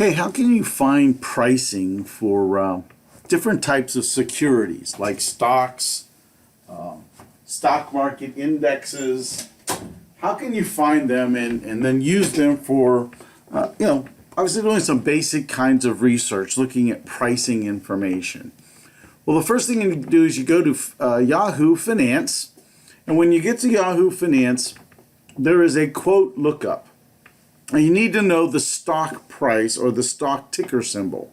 Okay, how can you find pricing for different types of securities like stocks, stock market indexes? How can you find them and then use them for, obviously doing some basic kinds of research, looking at pricing information? Well, the first thing you do is you go to Yahoo Finance, and when you get to Yahoo Finance, there is a quote lookup. And you need to know the stock price or the stock ticker symbol.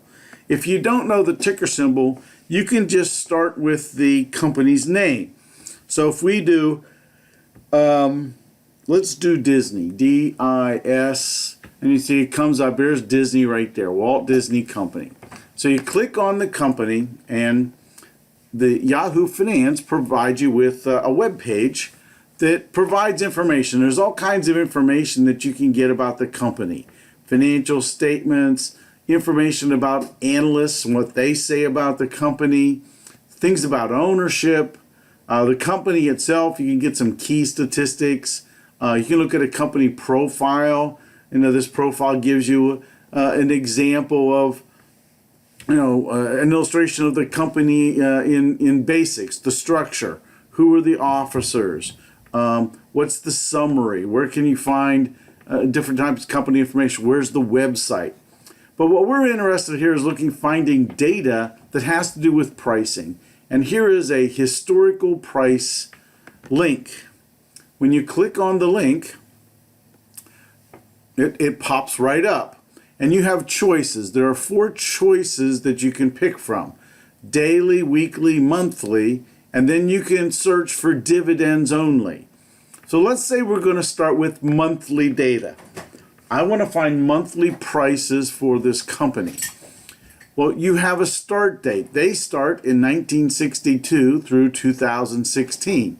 If you don't know the ticker symbol, you can just start with the company's name. So if we do, let's do Disney, D-I-S, and you see it comes up, there's Disney right there, Walt Disney Company. So you click on the company, and the Yahoo Finance provides you with a web page that provides information. There's all kinds of information that you can get about the company. Financial statements, information about analysts and what they say about the company, things about ownership, the company itself. You can get some key statistics. You can look at a company profile. This profile gives you an example of, an illustration of the company in basics, the structure, who are the officers, what's the summary, where can you find different types of company information, where's the website. But what we're interested here is finding data that has to do with pricing. And here is a historical price link. When you click on the link, it pops right up. And you have choices. There are 4 choices that you can pick from: daily, weekly, monthly, and then you can search for dividends only. So let's say we're going to start with monthly data. I want to find monthly prices for this company. Well, you have a start date. They start in 1962 through 2016.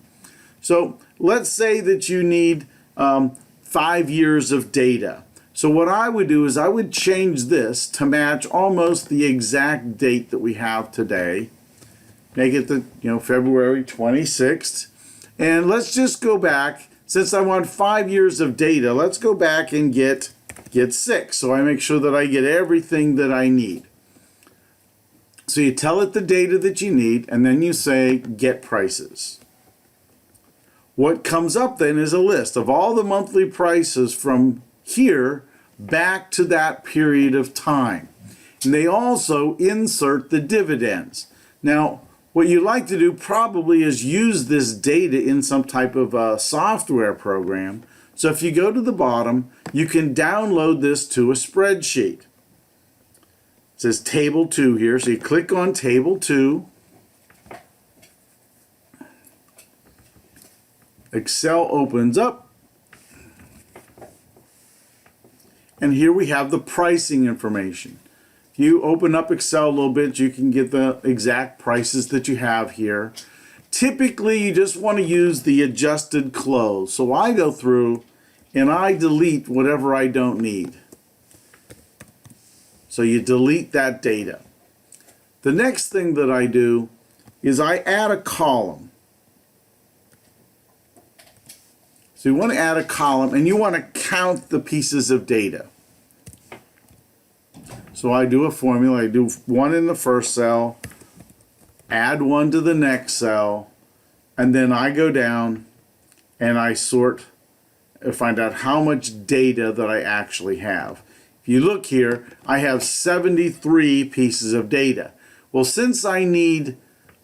So let's say that you need 5 years of data. So what I would do is I would change this to match almost the exact date that we have today. Make it the February 26th. And let's just go back. Since I want 5 years of data, let's go back and get 6. So I make sure that I get everything that I need. So you tell it the data that you need, and then you say get prices. What comes up then is a list of all the monthly prices from here back to that period of time. And they also insert the dividends. Now, what you like to do probably is use this data in some type of software program. So if you go to the bottom, you can download this to a spreadsheet. It says Table 2 here, so you click on Table 2. Excel opens up. And here we have the pricing information. If you open up Excel a little bit, you can get the exact prices that you have here. Typically, you just want to use the adjusted close. So I go through and I delete whatever I don't need. So you delete that data. The next thing that I do is I add a column. So you want to add a column and you want to count the pieces of data. So I do a formula. I do 1 in the first cell, add 1 to the next cell, and then I go down and I sort and find out how much data that I actually have. If you look here, I have 73 pieces of data. Well, since I need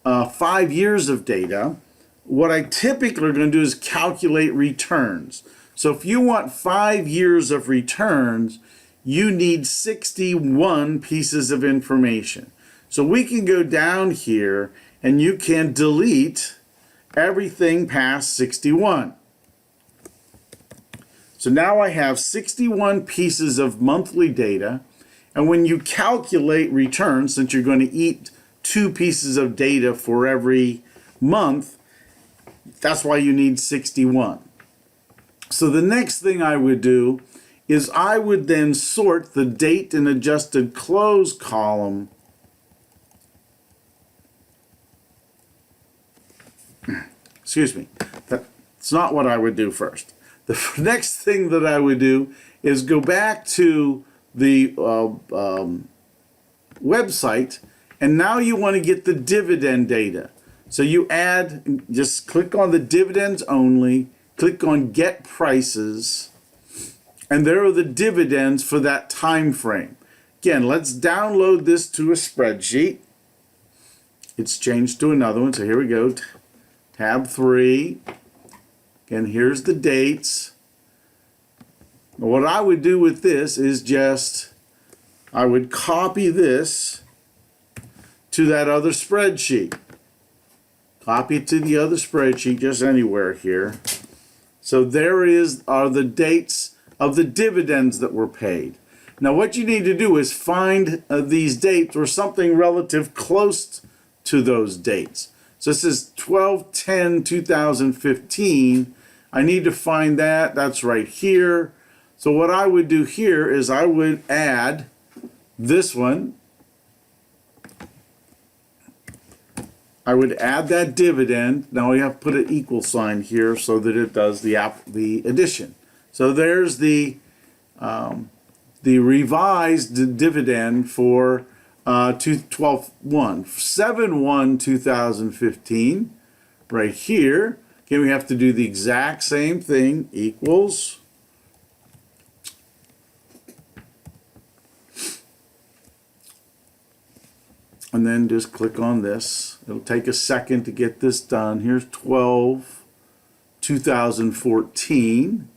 5 years of data, what I typically are going to do is calculate returns. So if you want 5 years of returns, you need 61 pieces of information. So we can go down here and you can delete everything past 61. So now I have 61 pieces of monthly data, and when you calculate returns, since you're going to eat 2 pieces of data for every month, that's why you need 61. So the next thing I would do is I would then sort the date and adjusted close column excuse me, that's not what I would do first. The next thing that I would do is go back to the website, and now you want to get the dividend data. So you add, just click on the dividends only, click on get prices, and there are the dividends for that time frame. Again, let's download this to a spreadsheet. It's changed to another one, so here we go. Tab 3. Again, here's the dates. What I would do with this is just, I would copy this to that other spreadsheet. Copy it to the other spreadsheet, just anywhere here. So there are the dates of the dividends that were paid. Now what you need to do is find these dates or something relative close to those dates. So this is 12/10/2015. I need to find that. That's right here. So what I would do here is I would add this one. I would add that dividend. Now we have to put an equal sign here so that it does the addition. So there's the revised dividend for 7/1/2015 right here. Again, we have to do the exact same thing, equals. And then just click on this. It'll take a second to get this done. Here's 12/2014.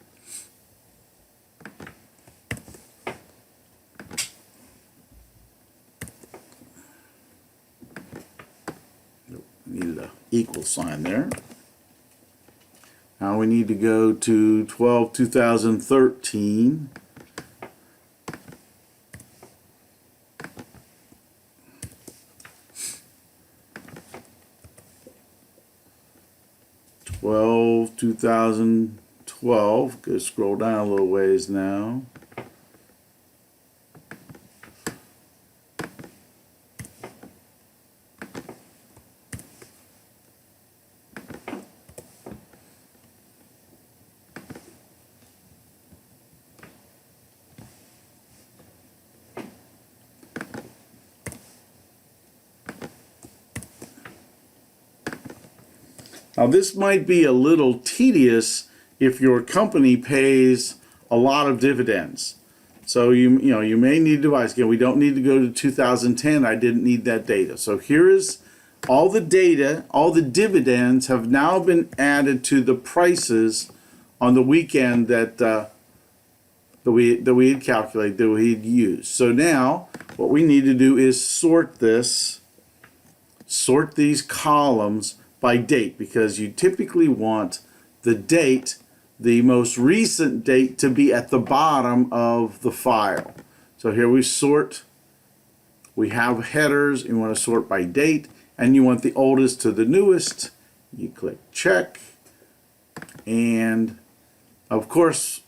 Needed an equal sign there. Now we need to go to 12/2013. Well, 2012. Go scroll down a little ways now. Now this might be a little tedious if your company pays a lot of dividends. So you may need a device. Again, we don't need to go to 2010. I didn't need that data. So here is all the data, all the dividends have now been added to the prices on the weekend that we had calculated, that we had used. So now what we need to do is sort these columns by date, because you typically want the date, the most recent date, to be at the bottom of the file. So here we sort, we have headers, you want to sort by date, and you want the oldest to the newest. You click check, and of course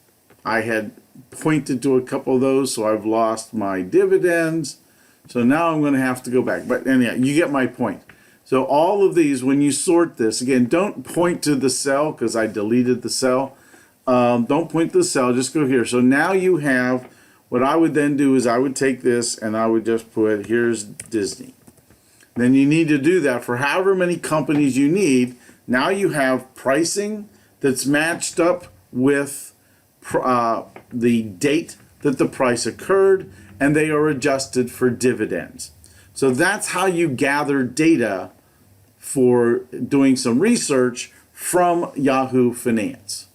I had pointed to a couple of those, so I've lost my dividends. So now I'm going to have to go back, but anyhow, you get my point. So all of these, when you sort this, again, don't point to the cell because I deleted the cell. Don't point to the cell, just go here. So now you have, what I would then do is I would take this and I would just put, here's Disney. Then you need to do that for however many companies you need. Now you have pricing that's matched up with the date that the price occurred, and they are adjusted for dividends. So that's how you gather data for doing some research from Yahoo Finance.